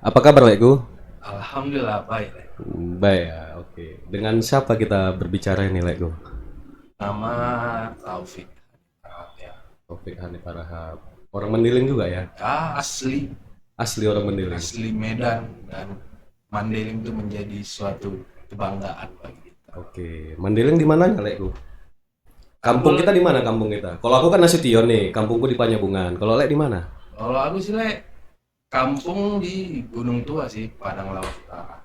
Apa kabar, Lekku? Alhamdulillah baik. Baik ya, oke. Dengan siapa kita berbicara ini, Lekku? Nama Taufik. Ya. Taufik Hanif Arahab. Orang Mandiling juga ya? Ya, asli Asli orang Mandiling. asli Medan dan Mandailing itu menjadi suatu kebanggaan bagi kita. Oke, Mandiling di mananya, Lekku? Kampung Aku kita di mana kampung kita? Kalau aku kan Nasution nih, kampungku di Panyabungan. Kalau Lek di mana? Kalau aku sih kampung di Gunung Tua sih, Padang Laut Utara.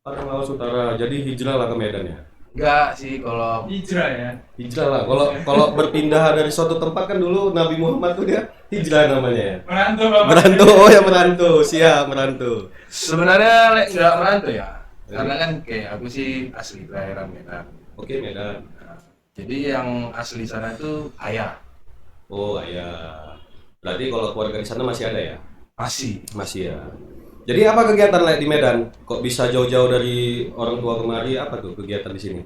Padang Lawas Utara. Jadi hijrah lah ke Medan ya? Enggak sih kalau Hijrah ya. Hijrah lah. Kalau kalau berpindah dari suatu tempat kan dulu Nabi Muhammad tuh dia hijrah namanya ya. Merantau Bapak. Merantau, oh ya merantau, siap merantau. sebenarnya enggak merantau ya. Karena kan kayak aku sih asli kelahiran Medan. Oke, Medan. Nah, jadi yang asli sana itu ayah Oh ya. Berarti kalau keluarga di sana masih ada ya? masih. Masih ya. Jadi apa kegiatan Lek di Medan? Kok bisa jauh-jauh dari orang tua kemari? Apa tuh kegiatan di sini?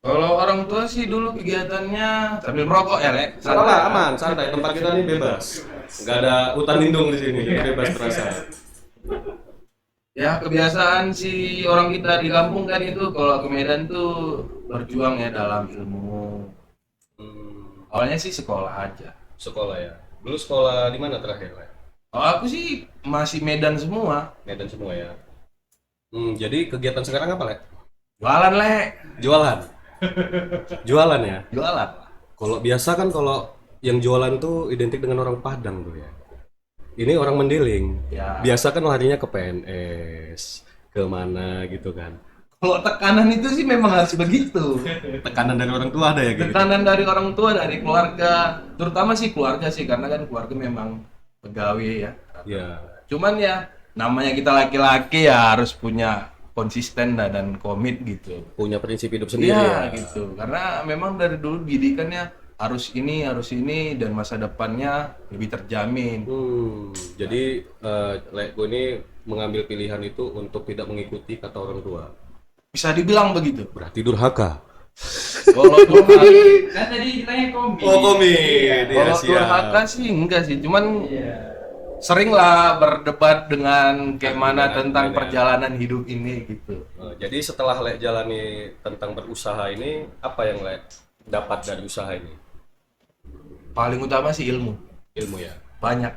Kalau orang tua sih dulu kegiatannya sambil merokok ya, Lek. Salah Santai. aman, santai. Tempat kita ini bebas. Nggak ada hutan lindung di sini, jadi bebas terasa. Ya kebiasaan si orang kita di kampung kan itu kalau ke Medan tuh berjuang ya dalam ilmu. Hmm, Awalnya sih sekolah aja. sekolah ya. Dulu sekolah di mana terakhir, Lek? Kalau aku sih masih Medan semua. Medan semua ya. Jadi kegiatan sekarang apa, Lek? Jualan, Lek. Jualan. Jualan ya. Jualan. Kalau biasa kan kalau yang jualan tuh identik dengan orang Padang tuh ya. Ini orang Mendiling. Ya. Biasa kan larinya ke PNS, ke mana gitu kan. Kalau tekanan itu sih memang harus begitu. Tekanan dari orang tua ada ya gitu. Tekanan dari orang tua, dari keluarga, terutama sih keluarga sih karena kan keluarga memang pegawai ya. Ya. Cuman ya namanya kita laki-laki ya harus punya konsisten dan komit gitu. Punya prinsip hidup sendiri Iya ya. gitu. Karena memang dari dulu didikannya harus ini dan masa depannya lebih terjamin. Jadi Lekku ini mengambil pilihan itu untuk tidak mengikuti kata orang tua. Bisa dibilang begitu. Berarti durhaka. Kalau durhaka, Kan tadi kitanya kombi. Oh, komit. kalau durhaka sih enggak sih. Cuman Iya. sering lah berdebat dengan kayak mana Dengan- tentang dengan- perjalanan hidup ini gitu. Jadi setelah Lek jalani tentang berusaha ini, apa yang Lek dapat dari usaha ini? Paling utama sih ilmu. Ilmu ya. Banyak.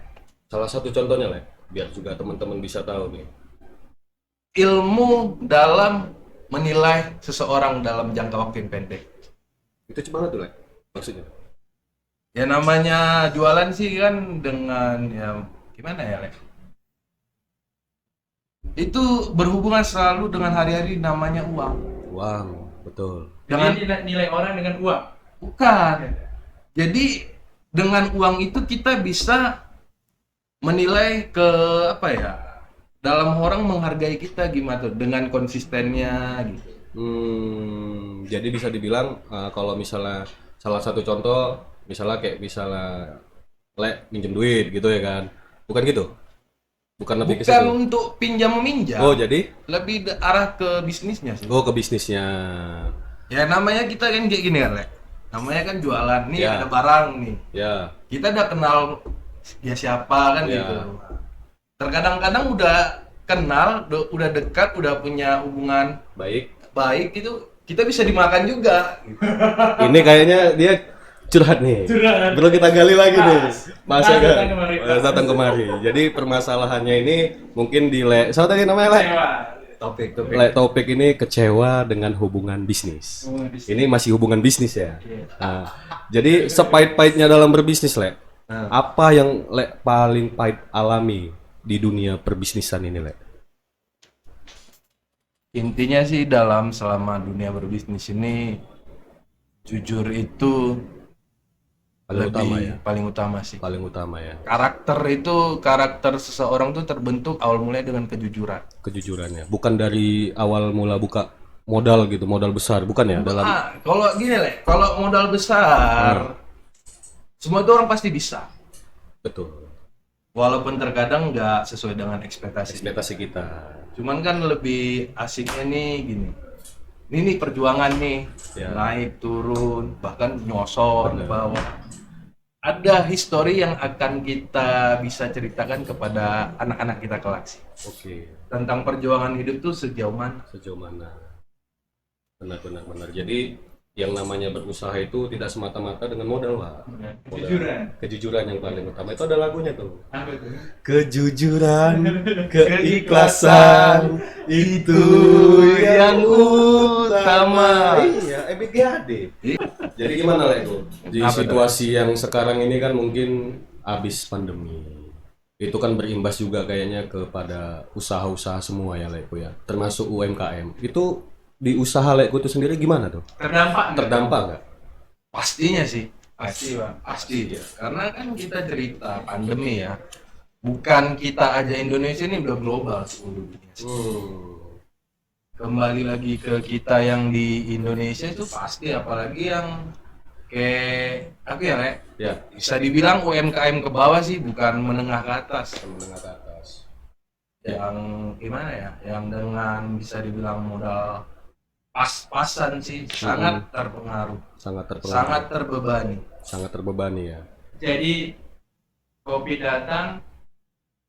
Salah satu contohnya Lek, biar juga teman-teman bisa tahu nih. Ilmu dalam menilai seseorang dalam jangka waktu yang pendek. Itu gimana tuh Lek? Maksudnya? Ya namanya jualan sih kan dengan ya gimana ya, Lek? Itu berhubungan selalu dengan hari-hari namanya uang. Uang, betul. Dengan Jadi nilai orang dengan uang. bukan. Jadi dengan uang itu kita bisa menilai ke apa ya? Dalam orang menghargai kita gimana tuh dengan konsistennya gitu. Jadi bisa dibilang kalau misalnya salah satu contoh, misalnya kayak misalnya Lek minjem duit gitu ya kan? Bukan gitu? Bukan lebih ke Bukan situ? untuk pinjam meminjam, Oh jadi? lebih arah ke bisnisnya sih. Oh ke bisnisnya. Ya namanya kita kan kayak gini kan, Lek. Namanya kan jualan nih, Ya. ada barang nih. Ya. Kita udah kenal dia siapa kan Ya. gitu. Terkadang-kadang udah kenal, udah dekat, udah punya hubungan Baik. baik itu kita bisa dimakan juga. Ini kayaknya dia curhat nih. Curhat. Perlu kita gali lagi nih. Masa Datang kan? kemari. Datang kemari. Jadi permasalahannya ini mungkin di Lek. Siapa tadi namanya Lek? Sewa. Topik. Lek Topik ini kecewa dengan hubungan bisnis. Hubungan bisnis. Ini masih hubungan bisnis ya. Iya. Nah, jadi sepahit-pahitnya dalam berbisnis, Lek. Nah. Apa yang Lek paling pahit alami di dunia perbisnisan ini, Lek? Intinya sih dalam selama dunia berbisnis ini jujur itu Paling utama ya. paling utama sih. Paling utama ya. Karakter seseorang tuh terbentuk awal mulai dengan kejujuran. Kejujurannya. Bukan dari awal mula buka modal gitu, modal besar, bukan ya? Dalam Kalau gini, Lek, kalau modal besar semua itu orang pasti bisa. betul. Walaupun terkadang nggak sesuai dengan ekspektasi. Ekspektasi kita. Cuman kan lebih asiknya nih gini. Ini nih perjuangan nih, Ya. naik turun, bahkan nyosor ke Bener. bawah. ada histori yang akan kita bisa ceritakan kepada anak-anak kita kelak sih. Oke. Tentang perjuangan hidup tuh sejauh mana. Sejauh mana? Benar. Jadi yang namanya berusaha itu tidak semata-mata dengan modal, Pak. Kejujuran. Kejujuran yang paling utama itu ada lagunya tuh. Apa itu? Kejujuran, keikhlasan itu yang utama. Iya, Ebit G.Ade. Jadi gimana lah itu? Di Apa situasi yang sekarang ini kan mungkin habis pandemi. Itu kan berimbas juga kayaknya kepada usaha-usaha semua ya Leko ya. Termasuk UMKM. Itu di usaha Leko itu sendiri gimana tuh? Terdampak nggak? Terdampak nggak? Pastinya sih. Pasti, Bang. Pasti ya. Karena kan kita cerita pandemi ya. Bukan kita aja Indonesia ini udah global seluruh dunia. Kembali lagi ke kita yang di Indonesia itu pasti, apalagi yang kayak apa ya, Le? Ya, Bisa dibilang UMKM ke bawah sih, bukan menengah ke atas. menengah ke atas. Yang gimana ya? Yang dengan bisa dibilang modal pas-pasan sih, sangat terpengaruh, Sangat terpengaruh. sangat terbebani. Sangat terbebani ya. Jadi COVID datang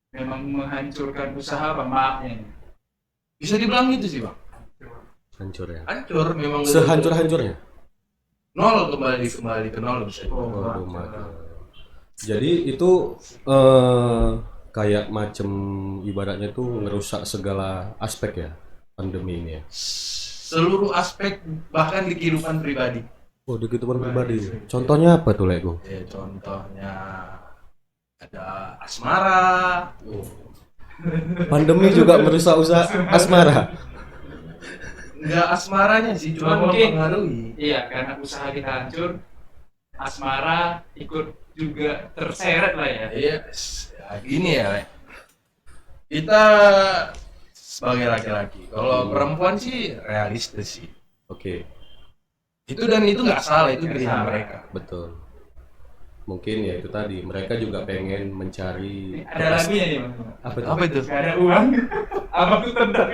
memang menghancurkan usaha Bang, maafnya. Bisa dibilang gitu sih, Bang. Hancur ya. Hancur memang. Sehancur-hancurnya. Nol, kembali ke nol bisa dibilang. Waduh, mati. Jadi itu kayak macam ibaratnya tuh ngerusak segala aspek ya pandemi ini ya. Seluruh aspek, bahkan di kehidupan pribadi. Oh, di kehidupan pribadi. Contohnya apa tuh, Leko? Ya, contohnya ada asmara. Pandemi juga merusak usaha asmara. Enggak asmaranya sih, cuma Mungkin. mempengaruhi. Iya, karena usaha kita hancur, asmara ikut juga terseret lah ya. Iya, ya, gini ya, Le. Kita sebagai laki-laki, kalau perempuan sih realistis sih. Oke, Itu dan itu nggak salah, itu Nggak pilihan salah. mereka. betul. Mungkin ya itu tadi, mereka juga pengen mencari Ada lagunya nih, Bang. apa itu? Apa itu? Gak ada uang, apa tuh tentang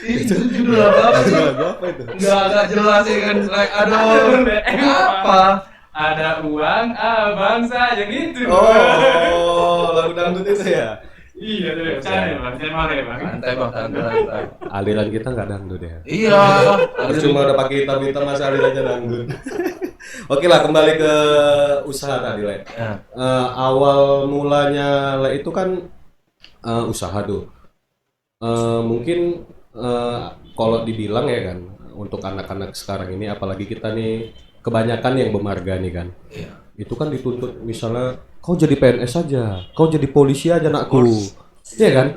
Itu judul apa sih? Lagu apa itu? Nggak jelas ya kan. Aduh, apa? Ada uang, abang saja gitu. Oh, lagu dangdut itu ya. Iya, tuh. Cari Bang, jangan marah ya Bang. Santai Bang, santai. Aliran kita nggak dangdut ya. Iya. Cuma udah pakai hitam-hitam masih alirannya dangdut. Oke lah, kembali ke usaha tadi, Le. Ya. Awal mulanya Le itu kan usaha tuh. Mungkin kalau dibilang ya kan, untuk anak-anak sekarang ini, apalagi kita nih kebanyakan yang bermarga nih kan, Iya. itu kan dituntut misalnya kau jadi PNS aja, kau jadi polisi aja nakku, iya kan?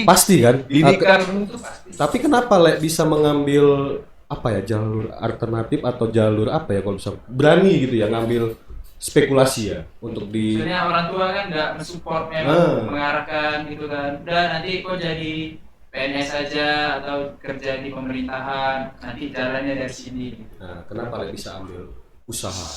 Pasti kan? Didikan itu pasti. Tapi kenapa Le bisa mengambil apa ya, jalur alternatif atau jalur apa ya, kalau bisa berani gitu ya ngambil spekulasi ya untuk di Sebenarnya orang tua kan nggak mensupport memang mengarahkan gitu kan. Udah nanti kok jadi PNS aja atau kerja di pemerintahan, nanti jalannya dari sini. Nah, kenapa Le bisa ambil usaha?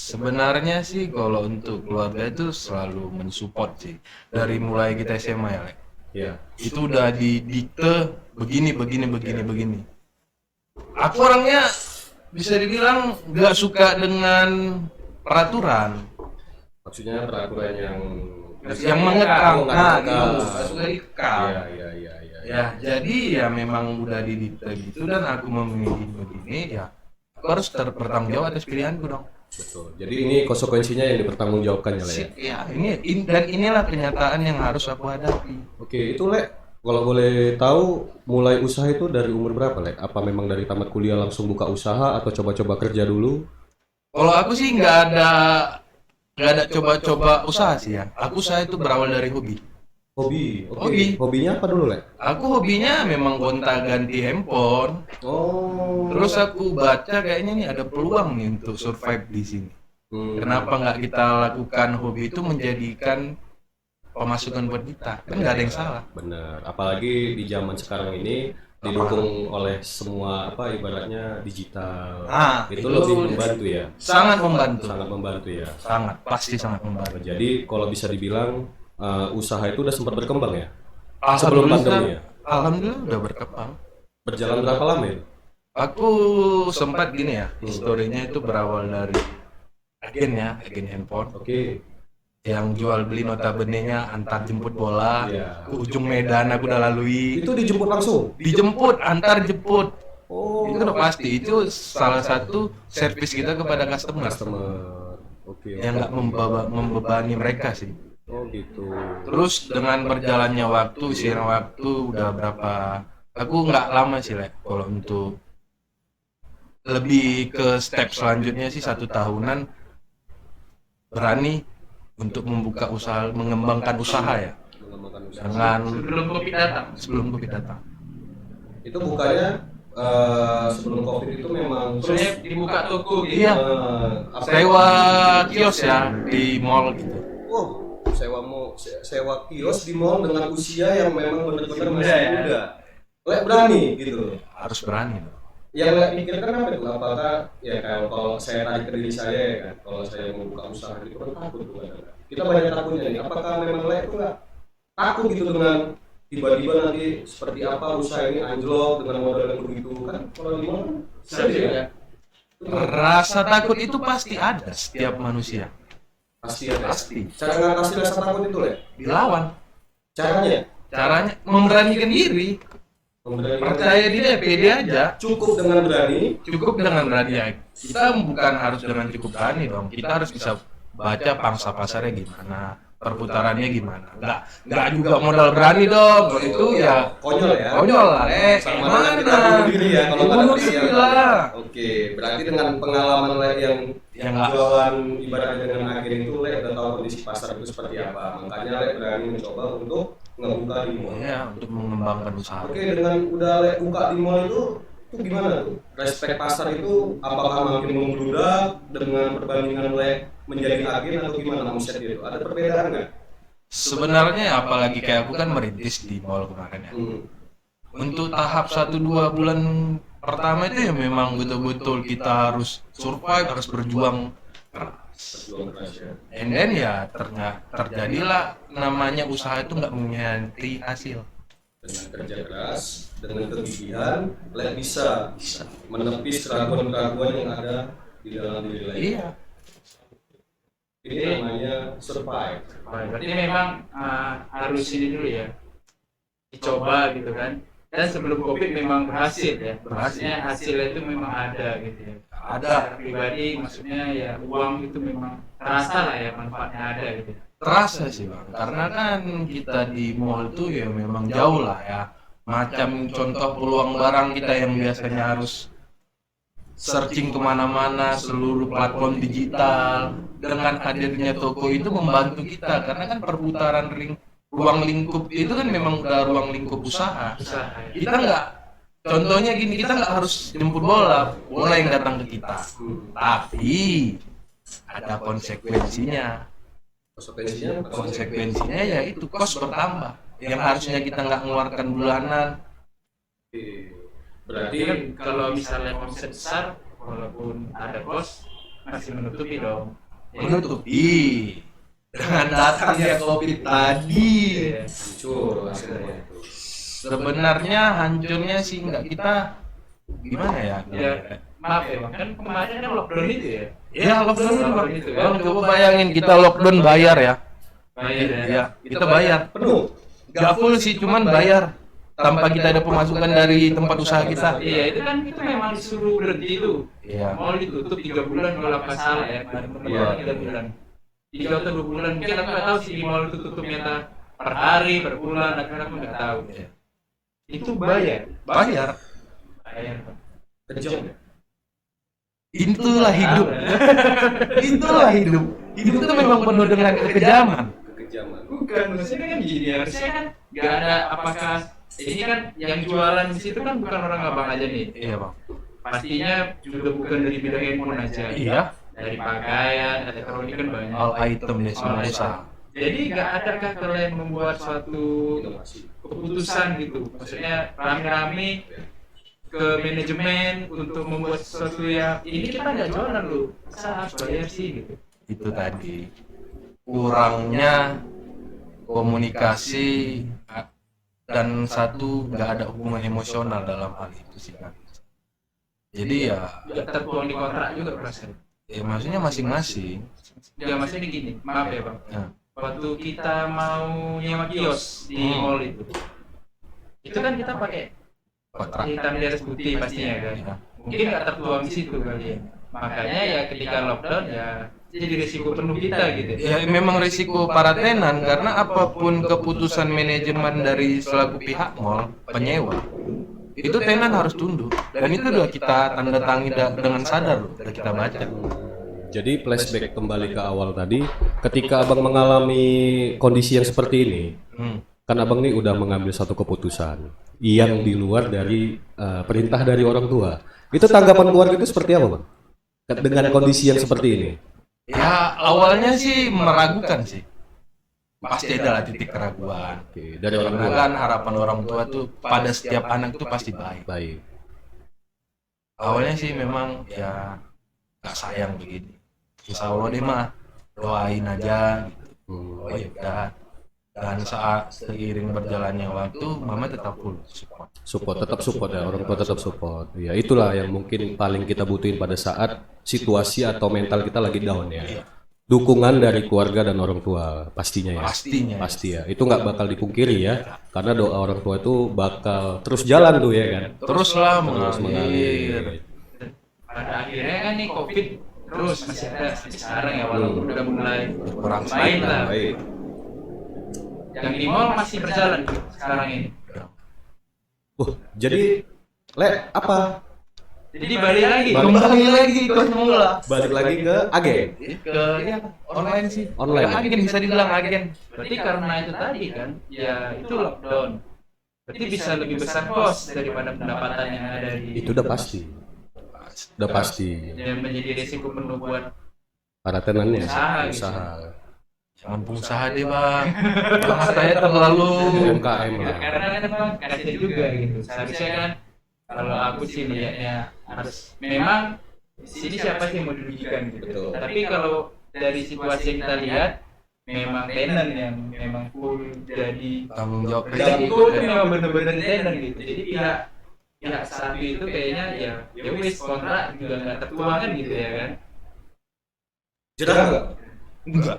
Sebenarnya sih kalau untuk keluarga itu selalu mensupport sih. Dari mulai kita SMA ya, Le. Ya, Itu udah didikte begini. Aku orangnya bisa dibilang nggak suka dengan peraturan maksudnya peraturan yang mengekang. Oh, nggak Nah, dikekang. gitu. Nggak suka dikekang. Iya. Ya, jadi ya memang udah didikte gitu dan aku memilih begini ya. Aku harus bertanggung jawab atas pilihanku dong. Betul. Jadi ini konsekuensinya yang dipertanggungjawabkan ya, Le. Ya? Ya, dan inilah kenyataan yang harus aku hadapi. Oke, itu Le, kalau boleh tahu mulai usaha itu dari umur berapa, Le? Apa memang dari tamat kuliah langsung buka usaha atau coba-coba kerja dulu? Kalau aku sih nggak ada coba-coba usaha sih ya. Aku usaha itu berawal dari hobi. Hobi. Oke. Hobi. Hobinya apa dulu, Le? Aku hobinya memang gonta-ganti handphone. Oh. Terus aku baca kayaknya nih ada peluang nih untuk survive di sini. Kenapa nggak kita lakukan hobi itu menjadikan pemasukan buat kita? Kan nggak ada yang salah. Bener. Apalagi di zaman sekarang ini didukung oleh semua apa ibaratnya digital. Itu lebih membantu ya. Sangat membantu. Sangat membantu ya. Sangat, pasti sangat membantu. Jadi kalau bisa dibilang usaha itu udah sempat berkembang ya. Sebelum pandemi ya. Alhamdulillah udah berkembang. Berjalan berapa lama itu? Aku sempat gini ya, historinya itu berawal dari agen handphone Oke. yang jual beli notabene-nya antar jemput bola Iya. ke ujung Medan aku udah lalui. Itu dijemput langsung. Dijemput, antar jemput. Oh, Itu udah pasti, itu salah satu servis kita kepada customer customer. Oke. yang nggak membebani mereka sih. Oh gitu. Terus dengan berjalannya waktu, seiring waktu udah berapa, aku nggak lama sih kalau untuk lebih ke step selanjutnya sih 1 tahunan berani untuk membuka usaha, mengembangkan usaha ya Mengembangkan usaha. dengan Sebelum Covid datang. sebelum Covid datang. Itu bukanya sebelum Covid itu memang Maksudnya dibuka toko gitu. Iya. apa- Sewa kios ya di mall gitu. Oh, sewa kios di mall dengan usia yang memang benar-benar Muda masih ya. muda. Lek berani gitu loh. Harus berani dong. Yang Lek pikirkan apa itu? Apakah ya kalau saya tarik ke diri saya ya kan, kalau saya mau buka usaha itu kan takut tuh kadang-kadang. Kita banyak takutnya nih. Apakah memang Lek itu nggak takut gitu dengan tiba-tiba nanti seperti apa usaha ini anjlok dengan modal yang begitu kan? Kalau di mall kan Serius ya. Rasa takut itu pasti ada setiap manusia. Pasti ya. Pasti. Cara ngatasi rasa takut itu Lek. Dilawan. Caranya Caranya memberanikan diri. memberanikan Percaya diri ya, pede aja. cukup dengan berani. Cukup dengan berani ya. Kita bukan harus dengan cukup berani dong. Kita harus bisa baca pangsa pasarnya gimana, perputarannya gimana. Nggak juga modal berani dong. Kalau itu ya Konyol ya. konyol lah, Sama dengan kita bunuh diri ya kalau nggak ada bunuh persiapan. diri lah. Oke, berarti dengan pengalaman Lek yang Yang nggak jualan ibaratnya dengan agen itu Lek udah tahu kondisi pasar itu seperti apa. Makanya Lek berani mencoba untuk ngebuka di mall. ya untuk mengembangkan usaha. Oke, dengan udah Lek buka di mall itu gimana tuh? Respek pasar itu apakah makin membludak dengan perbandingan Lek menjadi agen atau gimana omset itu? Ada perbedaan nggak? Sebenarnya apalagi kayak aku kan merintis di mall kemarin ya. Hmm. Untuk tahap 1-2 bulan pertama itu ya memang betul-betul kita harus survive, harus berjuang keras. Berjuang keras ya. And then ya terjadilah namanya usaha itu nggak mengkhianati hasil. Dengan kerja keras, dengan kegigihan, Lek bisa menepis keraguan-keraguan yang ada di dalam diri Lek. Iya. Ini namanya survive. Berarti memang harus ini dulu ya, dicoba gitu kan. Dan sebelum Covid memang berhasil ya. Maksudnya hasilnya itu memang ada gitu ya. Ada. Secara pribadi maksudnya ya uang itu memang terasa lah ya, manfaatnya ada gitu. Terasa sih bang, karena kan kita di mall itu ya memang jauh lah ya. Macam contoh peluang barang kita yang biasanya harus searching kemana-mana, seluruh platform digital. Dengan hadirnya toko itu membantu kita, karena kan perputaran ruang lingkup itu kan memang udah ruang lingkup usaha. Usaha ya. Kita nggak, contohnya gini, kita nggak harus jemput bola yang datang ke kita, tapi ada konsekuensinya. Konsekuensinya ya itu kos bertambah, yang harusnya kita nggak mengeluarkan bulanan. Berarti Jadi kan kalau misalnya omset besar, walaupun ada kos masih menutupi dong. Menutupi dengan datangnya Covid tadi. Iya. hancur hasilnya itu. Sebenarnya hancurnya sih nggak, kita gimana ya? Ya, maaf ya bang, kan kemarin kan lockdown itu ya. Ya lockdown itu bang. Itu Bang, coba bayangin kita lockdown bayar ya. Bayar ya. Ya, kita bayar. Penuh. Nggak full sih, cuman bayar tanpa kita ada pemasukan dari tempat usaha kita. Iya, itu kan kita memang disuruh berhenti itu. Iya. Mall ditutup 3 bulan kalau nggak salah ya. Iya. 3 bulan. 3 atau 2 bulan. Mungkin aku nggak tahu sih di mall itu tutupnya entah per hari, per bulan, akhirnya aku nggak tahu. Iya. Itu bayar. Bayar. Bayar. Kejam ya. Itulah hidup. Itulah hidup. Hidup itu memang penuh dengan kekejaman. Kekejaman. Bukan, maksudnya kan gini, harusnya kan nggak ada apakah ini kan yang jualan di situ kan bukan orang abang aja nih. Iya bang. Pastinya juga bukan dari bidang handphone aja. Iya. Dari pakaian, elektronik kan banyak. All item deh semua All usaha. Jadi nggak adakah kalian membuat suatu Inovasi. keputusan gitu? Maksudnya rame-rame ke manajemen untuk membuat sesuatu yang ini kita nggak jualan loh, masa harus bayar sih gitu. Itu tadi kurangnya komunikasi dan satu nggak ada hubungan emosional dalam hal itu sih kan. Jadi ya Nggak tertuang di kontrak juga perasaan. Ya maksudnya masing-masing. Ya maksudnya gini, maaf ya bang. Nah. Waktu kita mau nyewa kios di mall itu kan kita pakai Kontrak. hitam di atas putih pastinya kan. Ya. Mungkin nggak tertuang di situ kali ya. Makanya ya ketika lockdown ya jadi risiko penuh kita gitu. Ya memang risiko para tenan karena apapun keputusan manajemen dari selaku pihak mall penyewa itu tenan harus tunduk dan itu udah kita tanda tangi dengan sadar loh, udah kita baca. Jadi flashback kembali ke awal tadi, ketika abang mengalami kondisi yang seperti ini, kan abang nih udah mengambil satu keputusan yang di luar dari perintah dari orang tua. Itu tanggapan keluarga itu seperti apa bang? Dengan kondisi yang seperti ini? Ya awalnya sih meragukan sih, pasti ada lah titik keraguan. Oke, dari orang Karena tua. kan harapan orang tua tuh pada setiap anak tuh pasti baik. Baik. Awalnya sih memang ya nggak sayang begini. Insya Allah deh mah doain aja gitu. Oh ya udah. Dan saat seiring berjalannya waktu, mama tetap full support. Tetap support ya, orang tua tetap support. Ya itulah yang mungkin paling kita butuhin pada saat situasi atau mental kita lagi down ya. Dukungan dari keluarga dan orang tua pastinya ya. Pastinya. Pasti ya. Itu nggak bakal dipungkiri ya. Karena doa orang tua itu bakal terus jalan tuh ya kan. Teruslah Terus mengalir. Pada akhirnya kan nih COVID terus masih ada sampai sekarang ya walaupun udah mulai Kurang main lah. Baik. Yang di mall masih berjalan sekarang ini. Jadi apa? Jadi balik lagi. Kembali lagi ke semula. Balik lagi ke agen. Ke ya, online sih. Online. Ke agen bisa dibilang agen. Berarti karena itu tadi kan, ya itu lockdown. Berarti bisa lebih besar kos daripada pendapatan yang ada di. Itu udah pasti. Udah pasti. Dan menjadi risiko penuh buat Para tenannya Usaha. Jangan pengusaha deh bang. Bahasa saya terlalu. UMKM lah. karena kan memang kasihan juga gitu. Seharusnya kan kalau aku sih lihatnya harus memang di sini siapa sih yang mau dirugikan gitu. Betul. Tapi kalau dari situasi yang kita lihat memang tenant yang memang full jadi Tanggung jawab risiko itu memang benar-benar tenant gitu. Jadi pihak satu itu kayaknya ya wis kontrak juga nggak tertuang kan gitu ya kan. Jerah nggak? Enggak.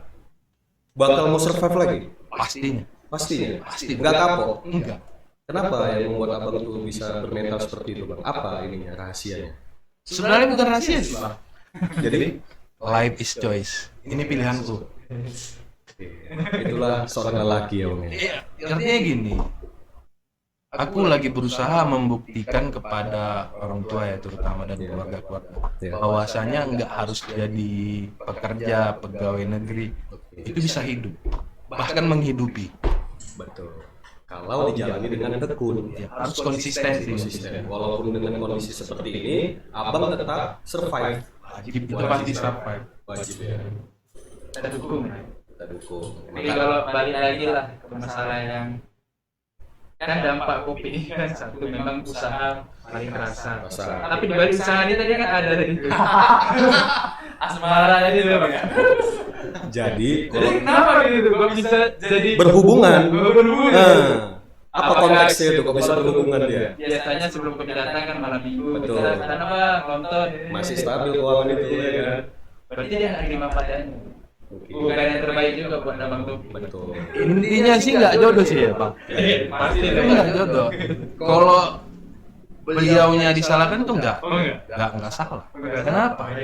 Bakal mau survive lagi? Pastinya. Pastinya. Pasti. Nggak kapok. Enggak. Kenapa yang membuat abang tuh bisa bermental seperti itu bang? Apa ininya rahasianya? Sebenarnya bukan rahasia sih bang. Jadi Life is choice. Ini pilihanku. itulah seorang lelaki ya bang. Iya. Artinya gini. Aku lagi berusaha membuktikan kepada orang tua ya terutama dan keluarga-keluarga Iya. bahwasanya nggak harus jadi pekerja pegawai negeri itu bisa hidup bahkan menghidupi. Betul. Kalau dijalani dengan tekun, Ya, harus konsisten sih. konsisten. Walaupun dengan kondisi seperti ini, abang tetap survive. Wajib itu pasti survive. Wajib ya. Kita dukung. Kita dukung. Tapi kalau balik lagi lah ke masalah yang kan dampak kopi ini kan satu memang usaha paling kerasa. Tapi di balik usaha ini tadi kan ada tadi asmara tadi tuh Bang, ya. Jadi Jadi kenapa gitu kok bisa jadi berhubungan. berhubungan? Nah, apa Apakah konteksnya itu kok bisa berhubungan dia? Biasanya sebelum kopi datang kan malam minggu Betul. kita sana Bang nonton. Masih stabil keuangan itu ya kan? Berarti dia nggak terima manfaatnya. Bukan yang terbaik juga buat abang tuh. Betul. Intinya sih nggak jodoh sih ya bang. Pasti Itu nggak jodoh. Kalau beliaunya disalahkan tuh nggak salah. Kenapa?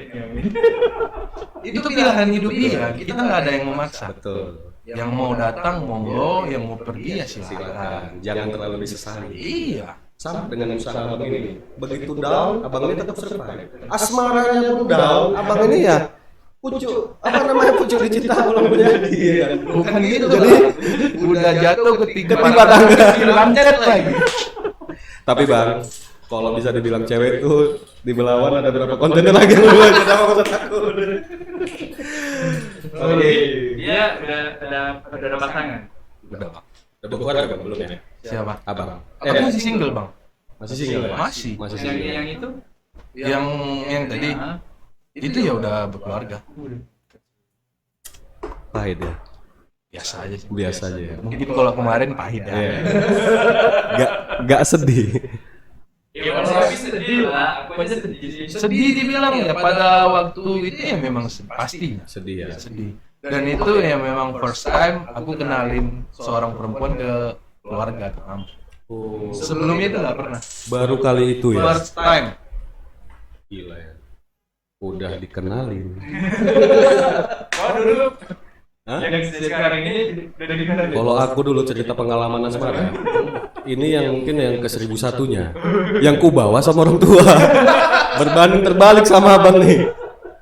Itu pilihan hidup dia. Kita nggak ada yang memaksa. Betul. Yang mau datang monggo, yang mau pergi ya silakan. Silakan. Jangan terlalu disesali. Iya. Sama dengan usaha abang ini. Begitu down, abang ini tetap survive. Asmaranya pun down, abang ini ya pucuk, apa namanya pucuk dicinta belum menjadi ya kan? Bukan gitu. Jadi udah jatuh ketimpa Ketimpa lagi. Tapi bang, kalau bisa dibilang cewek tuh di Belawan ada berapa kontainer lagi yang lu aja sama kosan aku. Oke. Dia udah ada pasangan. Udah bang. Udah berkeluarga bang belum ya? Siapa? Abang. Aku masih single bang. Masih single ya? Masih. Masih Yang single. yang itu Yang tadi Nah, itu ya udah berkeluarga. Pahit ya. Biasa aja sih. Biasa aja ya. Mungkin kalau kemarin pahit ya. Gak sedih. ya kalau tapi sedih lah. Aku aku aja sedih sih. Sedih dibilang ya pada waktu itu ya memang pasti Sedih ya. sedih. Dan itu ya memang first time aku kenalin seorang perempuan ke keluarga ke kamu. Oh, Sebelumnya itu nggak pernah. baru kali itu ya. First time. Gila ya. Udah dikenalin. Waduh dulu. Hah? Yang sekarang ini udah dikenal. Kalau aku dulu cerita pengalaman asmara, ini yang mungkin yang ke 1001-nya, yang ku bawa sama orang tua, berbanding terbalik sama abang nih.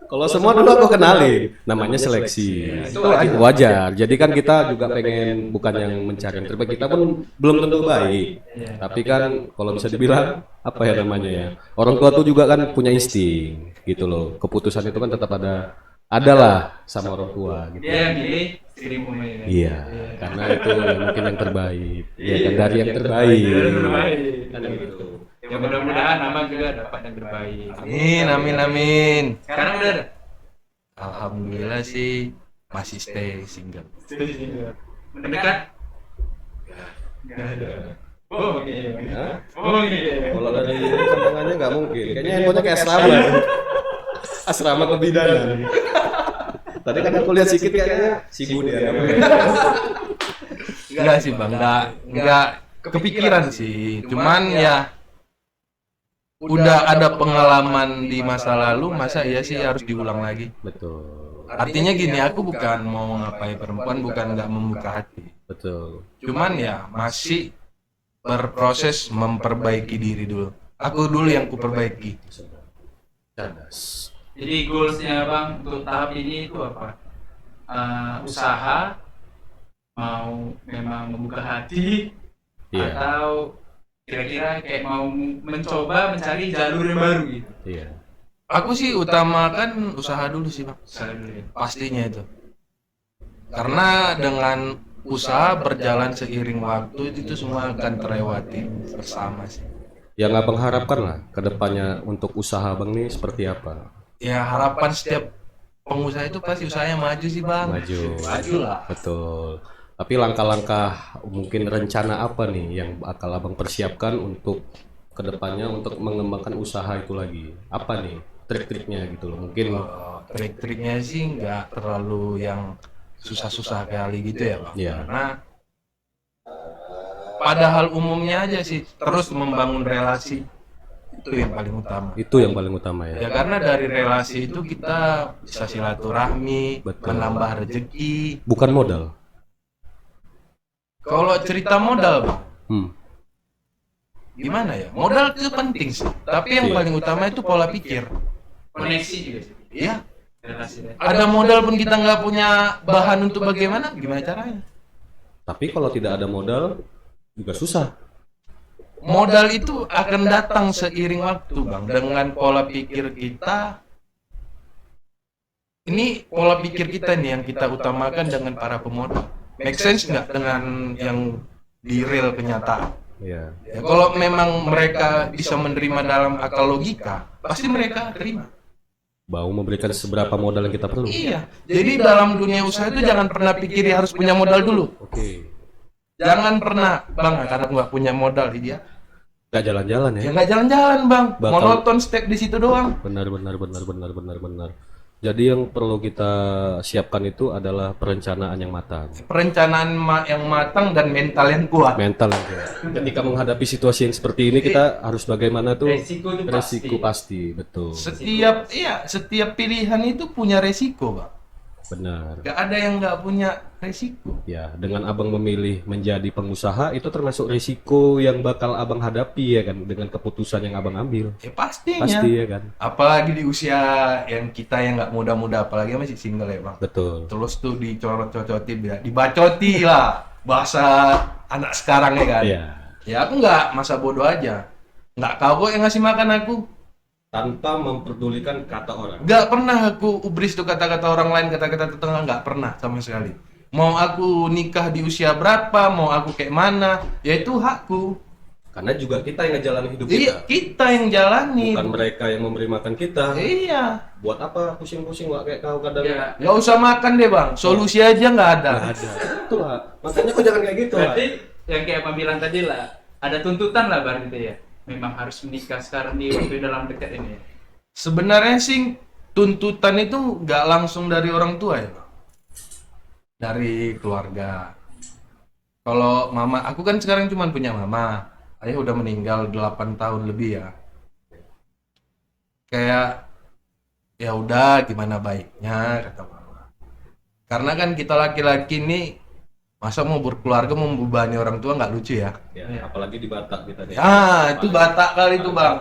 Kalau semua dulu aku kenalin, namanya seleksi. Itu Wajar. Jadi kan kita juga pengen bukan yang mencari yang terbaik, kita pun belum tentu baik. Tapi kan kalau bisa dibilang apa ya namanya ya, orang tua tuh juga kan punya insting gitu loh. Keputusan itu kan tetap adalah sama orang tua gitu. Dia yang milih istrimu ini. Iya, karena itu mungkin yang terbaik. Ya kan dari yang terbaik. Kan gitu. Ya mudah-mudahan abang juga dapat yang terbaik. Amin. Sekarang udah ada. Alhamdulillah sih masih stay single. Mendekat. Nggak ada. Oh, oke. Hah? Oh, iya. Kalau dari pandangannya nggak mungkin. Kayaknya handphonenya kayak asrama. Asrama kebidanan. Tadi kan aku lihat sedikit kayaknya sibuk dia. Enggak sih bang, enggak kepikiran sih. Cuman ya udah ada pengalaman di masa lalu, masa iya sih harus diulang lagi. Betul. Artinya gini, aku bukan mau ngapai perempuan, bukan nggak membuka hati. Betul. Cuman ya masih berproses memperbaiki diri dulu. Aku dulu yang kuperbaiki. Cerdas. Jadi goalsnya bang untuk tahap ini itu apa? Usaha, mau memang membuka hati, Iya. atau kira-kira kayak mau mencoba mencari jalur yang baru gitu. Iya. Aku sih utamakan usaha dulu sih bang. Usaha dulu ya. Pastinya itu. Karena dengan usaha berjalan seiring waktu itu semua akan terlewati bersama sih. Yang abang harapkan lah ke depannya untuk usaha abang nih seperti apa? Ya harapan setiap pengusaha itu pasti usahanya maju sih bang. Maju. lah. Betul. Tapi langkah-langkah mungkin rencana apa nih yang bakal abang persiapkan untuk kedepannya untuk mengembangkan usaha itu lagi? Apa nih trik-triknya gitu loh? Mungkin Trik-triknya sih nggak terlalu yang susah-susah kali gitu ya bang. Iya. Karena padahal umumnya aja sih terus membangun relasi itu yang paling utama. itu yang paling utama Ya ya. karena dari relasi itu kita bisa silaturahmi, Betul. menambah rezeki. Bukan modal. Kalau cerita modal bang, Hmm. gimana ya? Modal itu penting sih. Tapi yang Iya. paling utama itu pola pikir. Koneksi juga sih. Iya. Relasi ya. Ada modal pun kita nggak punya bahan untuk bagaimana? Gimana caranya? Tapi kalau tidak ada modal juga susah. Modal itu akan datang seiring waktu bang. Dengan pola pikir kita. Ini pola pikir kita nih yang kita utamakan dengan para pemodal. Make sense nggak dengan yang di real kenyataan? Iya. Ya, kalau memang mereka bisa menerima dalam akal logika, pasti mereka terima. Mau memberikan seberapa modal yang kita perlu. Iya. Jadi dalam dunia usaha itu jangan pernah pikir harus punya modal dulu. Oke. Jangan pernah, bang, karena nggak punya modal dia. Nggak jalan-jalan ya. Ya nggak jalan-jalan, bang. Bakal- Monoton step di situ doang. Benar. Jadi yang perlu kita siapkan itu adalah perencanaan yang matang. Perencanaan yang matang dan mental yang kuat. Mental yang kuat. Ketika menghadapi situasi yang seperti ini kita harus bagaimana tuh? Resiko itu Resiko pasti, betul. Setiap pilihan itu punya resiko, bang. Benar. Gak ada yang nggak punya resiko. Ya, dengan abang memilih menjadi pengusaha itu termasuk risiko yang bakal abang hadapi ya kan dengan keputusan yang abang ambil. Ya pastinya. Pasti ya kan. Apalagi di usia yang kita yang nggak muda-muda, apalagi masih single ya, bang. Betul. Terus tuh dicorot-cocoti, dibacoti lah bahasa anak sekarang ya kan. Iya. Ya aku nggak masa bodoh aja. Nggak tahu kok yang ngasih makan aku. Tanpa memperdulikan kata orang. Nggak pernah aku ubris tuh kata-kata orang lain, kata-kata tetangga, nggak pernah sama sekali. Mau aku nikah di usia berapa, mau aku kayak mana, ya itu hakku. Karena juga kita yang ngejalanin hidup Iya, kita. kita yang jalani. Bukan mereka yang memberi makan kita. Iya. Buat apa pusing-pusing lah kayak kau kadang. Ya, Nggak usah makan deh bang, solusi aja nggak ada. Nggak ada. Betul lah. Makanya kau jangan kayak gitu lah. berarti yang kayak Abang bilang tadi lah, ada tuntutan lah berarti ya. memang harus menikah sekarang di waktu dalam dekat ini? Sebenarnya sih tuntutan itu nggak langsung dari orang tua ya, Bang. Dari keluarga. Kalau mama, aku kan sekarang cuma punya mama. Ayah udah meninggal 8 tahun lebih ya. Kayak ya udah gimana baiknya kata mama. Karena kan kita laki-laki nih masa mau berkeluarga membebani orang tua nggak lucu ya. Ya, apalagi di Batak kita nih. Itu Batak kali itu Bang.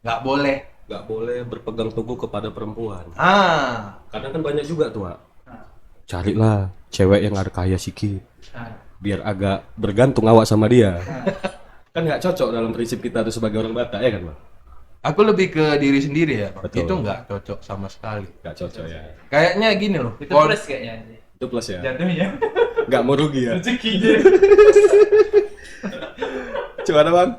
Nggak boleh. Nggak boleh berpegang teguh kepada perempuan. Karena Kadang kan banyak juga tuh, Wak. Carilah cewek yang ada kaya sikit, biar agak bergantung awak sama dia. Kan nggak cocok dalam prinsip kita tuh sebagai orang Batak, ya kan, Bang? aku lebih ke diri sendiri ya, Bang. Betul. Itu nggak cocok sama sekali. Nggak cocok ya. Kayaknya gini loh. Itu kalau- plus kayaknya. Itu plus ya. Jatuhnya. Nggak mau rugi ya. Rezekinya. Gimana, Bang?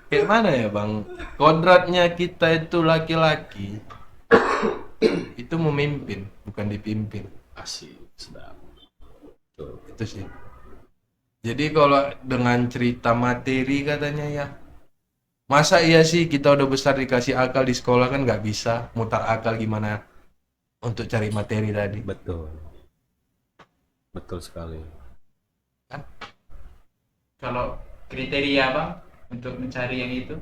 Kayak mana ya Bang? Kodratnya kita itu laki-laki itu memimpin, bukan dipimpin. Asik, sedap. Tuh. Itu sih. Jadi kalau dengan cerita materi katanya ya, masa iya sih kita udah besar dikasih akal di sekolah kan nggak bisa mutar akal gimana untuk cari materi tadi. Betul. Betul sekali. Kalau kriteria Bang untuk mencari yang itu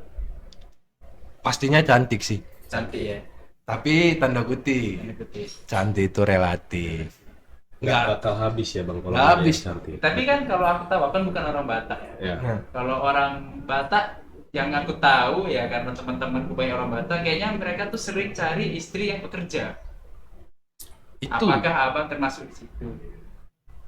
Pastinya cantik sih, cantik ya. tapi tanda kutip cantik itu relatif. Nggak bakal habis ya, Bang, kalau Nggak dia habis. cantik. Tapi kan kalau aku tahu, aku kan bukan orang Batak ya. Ya. Nah, Kalau orang Batak yang aku tahu ya, karena teman-temanku banyak orang Batak, kayaknya mereka tuh sering cari istri yang bekerja. itu Apakah Abang termasuk di situ?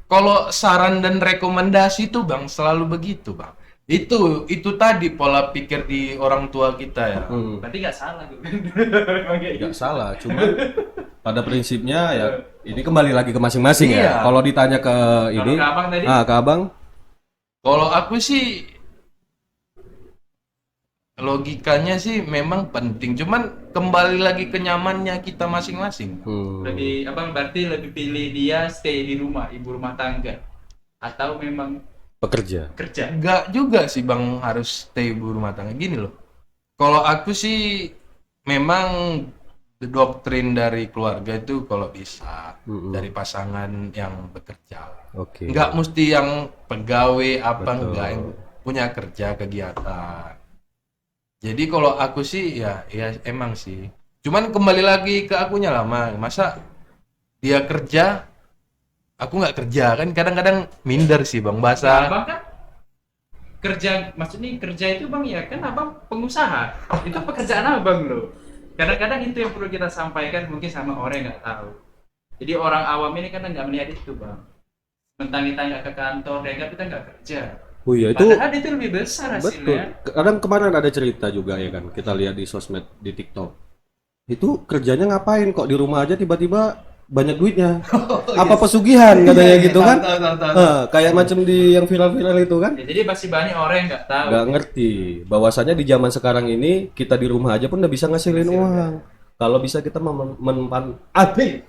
kalau saran dan rekomendasi tuh Bang selalu begitu Bang. Itu tadi pola pikir di orang tua kita ya. Berarti nggak salah gitu. Memang kayak gitu. Nggak salah, cuma pada prinsipnya ya ini kembali lagi ke masing-masing Iya. ya. Kalau ditanya ke ini, Kalau ke Abang tadi, ke Abang, Kalau aku sih logikanya sih memang penting, cuman kembali lagi ke nyamannya kita masing-masing. lebih Abang berarti lebih pilih dia stay di rumah, ibu rumah tangga, atau memang pekerja. kerja? Enggak juga sih Bang harus stay ibu rumah tangga gini loh. Kalau aku sih memang doktrin dari keluarga itu kalau bisa dari pasangan yang bekerja. Oke. Enggak mesti yang pegawai apa Betul. enggak yang punya kerja kegiatan. Jadi kalau aku sih ya emang sih. Cuman kembali lagi ke akunya lah, masa dia kerja aku nggak kerja kan kadang-kadang minder sih Bang Nah, bahasa. Abang kan kerja, maksudnya kerja itu Bang ya kan Abang pengusaha, itu pekerjaan Abang loh. Kadang-kadang itu yang perlu kita sampaikan mungkin sama orang yang nggak tahu. Jadi orang awam ini kan nggak melihat itu Bang. Mentang-mentang nggak ke kantor, dianggap kita nggak kerja. Oh iya, itu Padahal itu lebih besar betul. hasilnya. Kadang kemarin ada cerita juga ya kan, kita lihat di sosmed, di TikTok. Itu kerjanya ngapain kok di rumah aja tiba-tiba banyak duitnya? Apa pesugihan katanya gitu kan? Kayak macam di yang viral-viral itu kan? Ya, jadi masih banyak orang yang nggak tahu. Nggak ngerti bahwasanya di zaman sekarang ini kita di rumah aja pun udah bisa ngasilin uang. Kalau bisa kita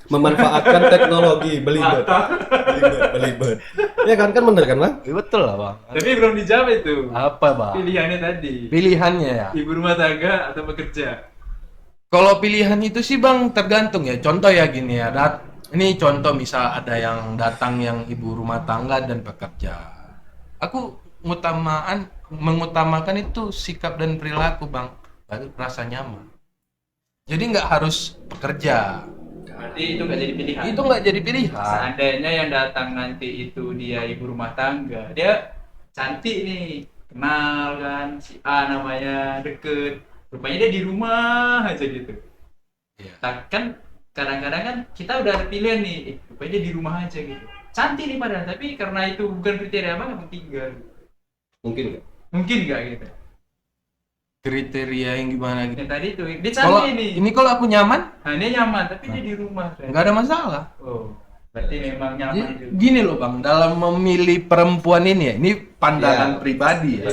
memanfaatkan teknologi, belibet. Ya kan bener kan, Bang? Betul lah Bang. Tapi belum dijawab itu. Apa Bang? Pilihannya tadi. Pilihannya ya. Ibu rumah tangga atau bekerja? Kalau pilihan itu sih Bang tergantung ya. Contoh ya gini ya. Ini contoh misal ada yang datang yang ibu rumah tangga dan bekerja. Aku mengutamakan itu sikap dan perilaku Bang. Baru rasa nyaman. Jadi nggak harus bekerja. Berarti itu nggak jadi pilihan. Itu nggak jadi pilihan. Seandainya yang datang nanti itu dia ibu rumah tangga, dia cantik nih, kenal kan, si A namanya, deket, rupanya dia di rumah aja gitu. Iya. Kan kadang-kadang kan kita udah ada pilihan nih, rupanya dia di rumah aja gitu. Cantik nih padahal, tapi karena itu bukan kriteria Abang, Abang tinggal. Mungkin nggak? Mungkin nggak gitu. Kriteria yang gimana gitu. Yang tadi tuh, dia Kalau cantik nih. ini kalau aku nyaman, Nah, dia nyaman, tapi dia di rumah. Kan? nggak ada masalah. Oh, berarti memang nyaman juga. Gini loh Bang, dalam memilih perempuan ini ya, ini pandangan pribadi ya.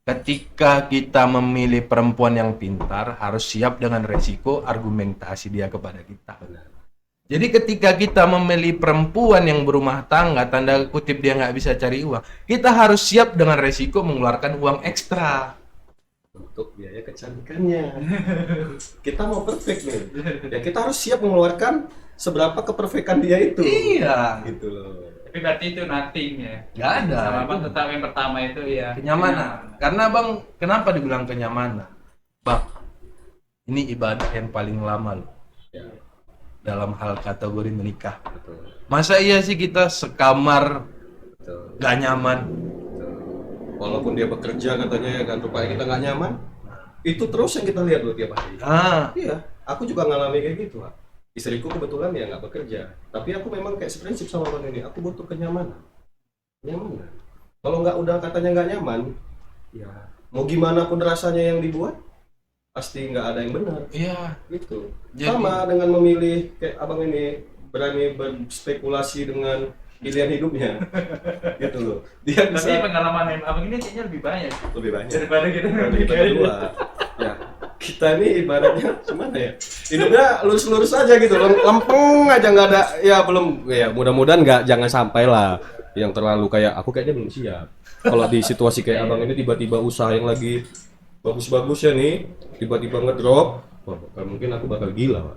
Ketika kita memilih perempuan yang pintar, harus siap dengan resiko argumentasi dia kepada kita. Jadi ketika kita memilih perempuan yang berumah tangga, tanda kutip dia nggak bisa cari uang, kita harus siap dengan resiko mengeluarkan uang ekstra. untuk biaya kecantikannya. Kita mau perfect nih, ya kita harus siap mengeluarkan seberapa keperfekan dia itu. Iya. Gitu loh. Tapi berarti itu nothing ya. Nggak ada. Sama abang tetap yang pertama itu ya. Kenyamanan. Karena bang, kenapa dibilang kenyamanan? Bang, ini ibadah yang paling lama loh Ya, dalam hal kategori menikah. betul. Masa iya sih kita sekamar Betul. gak nyaman? Betul. Walaupun dia bekerja katanya ya kan, rupanya kita nggak nyaman. Itu terus yang kita lihat loh tiap hari. Ah, Iya, aku juga ngalami kayak gitu, Pak. Istriku kebetulan ya nggak bekerja, tapi aku memang kayak seprinsip sama bang ini. Aku butuh kenyamanan, nyaman. Kalau nggak udah katanya nggak nyaman, ya mau gimana pun rasanya yang dibuat, pasti nggak ada yang benar. iya. Gitu. Jadi- Sama dengan memilih kayak abang ini berani berspekulasi dengan pilihan hidupnya, gitu loh. Dia Tapi bisa pengalaman yang abang ini kayaknya lebih banyak lebih banyak. daripada kita Kalau kita berdua, ya kita ini ibaratnya gimana ya, hidupnya lurus-lurus aja gitu, lempeng aja, nggak ada ya, belum ya, mudah-mudahan nggak, jangan sampai lah yang terlalu kayak aku kayaknya belum siap. Kalau di situasi kayak abang ini tiba-tiba usaha yang lagi bagus-bagusnya nih tiba-tiba ngedrop, wah mungkin aku bakal gila, Pak.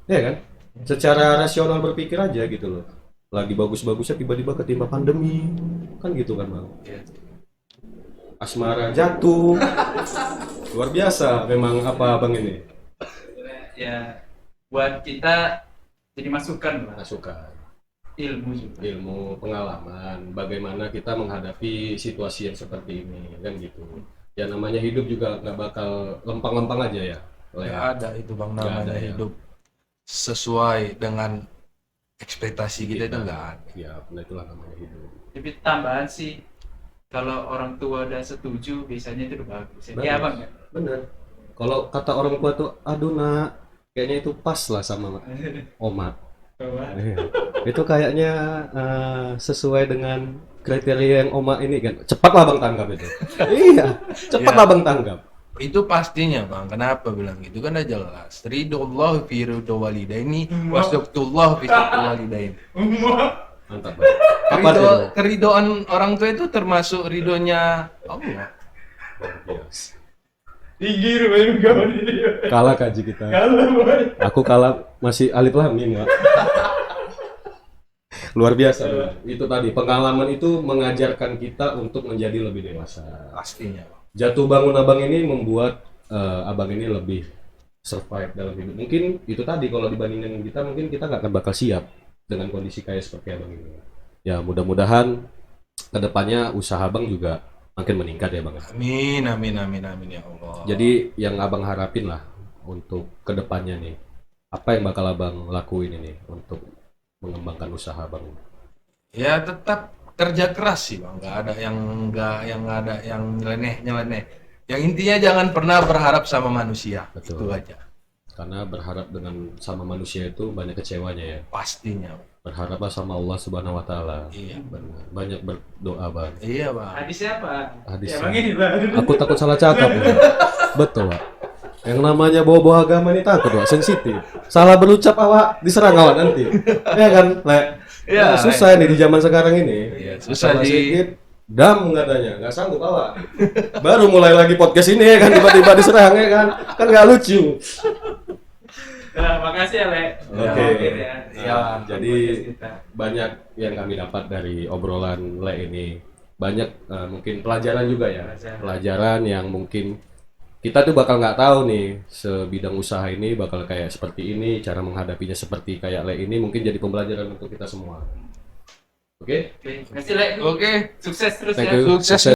Ya kan, secara rasional berpikir aja gitu loh, lagi bagus-bagusnya tiba-tiba ketimpa pandemi, kan gitu kan bang. Asmara jatuh, luar biasa memang apa abang ini. ya buat kita jadi masukan lah, Masukan, ilmu juga. ilmu, pengalaman, bagaimana kita menghadapi situasi yang seperti ini, kan gitu. Ya namanya hidup juga nggak bakal lempang-lempang aja ya. Gak ada itu bang, Nggak namanya ada, ya. hidup sesuai dengan ekspektasi kita itu nggak ada. Ya, nah itulah namanya hidup. Tapi tambahan sih, kalau orang tua udah setuju biasanya itu udah bagus. Bagus. Ya abang ya. Bener. Kalau kata orang tua tuh, aduh nak, kayaknya itu pas lah sama oma. Iya. Itu kayaknya sesuai dengan kriteria yang oma ini kan. Cepatlah bang tanggap itu. Iya, cepatlah bang tanggap. Itu pastinya bang. Kenapa bilang gitu? Kan udah jelas. Ridullah fi ridho walidaini wasduqtullah fi suqti walidain. Mantap bang. Apa itu? Keridoan orang tua itu termasuk ridhonya Allah. Yes. Tinggi rupanya kawan ini. Kalah kaji kita. Kalau boy. Aku kalah masih alif lam mim, Pak. Luar biasa. Bang. Itu tadi pengalaman itu mengajarkan kita untuk menjadi lebih dewasa. Pastinya bang. Jatuh bangun abang ini membuat abang ini lebih survive dalam hidup. Mungkin itu tadi kalau dibandingkan dengan kita, mungkin kita nggak akan bakal siap dengan kondisi kayak seperti abang ini. Ya mudah-mudahan kedepannya usaha abang juga makin meningkat ya bang. Amin amin amin amin ya Allah. Jadi yang abang harapin lah untuk kedepannya nih, apa yang bakal abang lakuin ini untuk mengembangkan usaha abang? Ya tetap kerja keras sih bang. Nggak ada yang nyeleneh. Yang intinya jangan pernah berharap sama manusia. Betul. Itu aja. Karena berharap dengan sama manusia itu banyak kecewanya ya. Pastinya. Berharaplah sama Allah Subhanahu wa taala. Iya. Benar. Banyak berdoa, Bang. Iya bang. Hadisnya apa? Hadis. Ya bang ini bang. Aku takut salah cakap. Ya. Betul, Pak. Yang namanya bawa-bawa agama ini takut, Pak. Sensitif. Salah berucap awak diserang awak nanti. Ya kan, Le? Iya, Nah, susah nih di zaman sekarang ini. Iya, susah Salah di- sedikit, dam katanya, nggak sanggup awak. Baru mulai lagi podcast ini ya kan, tiba-tiba diserang ya kan. Kan nggak lucu. Nah, makasih ya Le. Oke. Oke, ya. Ya, jadi Podcast kita. banyak yang kami dapat dari obrolan Le ini. Banyak mungkin pelajaran juga ya. Pelajaran yang mungkin kita tuh bakal nggak tahu nih sebidang usaha ini bakal kayak seperti ini, cara menghadapinya seperti kayak Le ini mungkin jadi pembelajaran untuk kita semua. Oke? Oke, makasih Le. Oke. Sukses terus Thank ya. you. Sukses.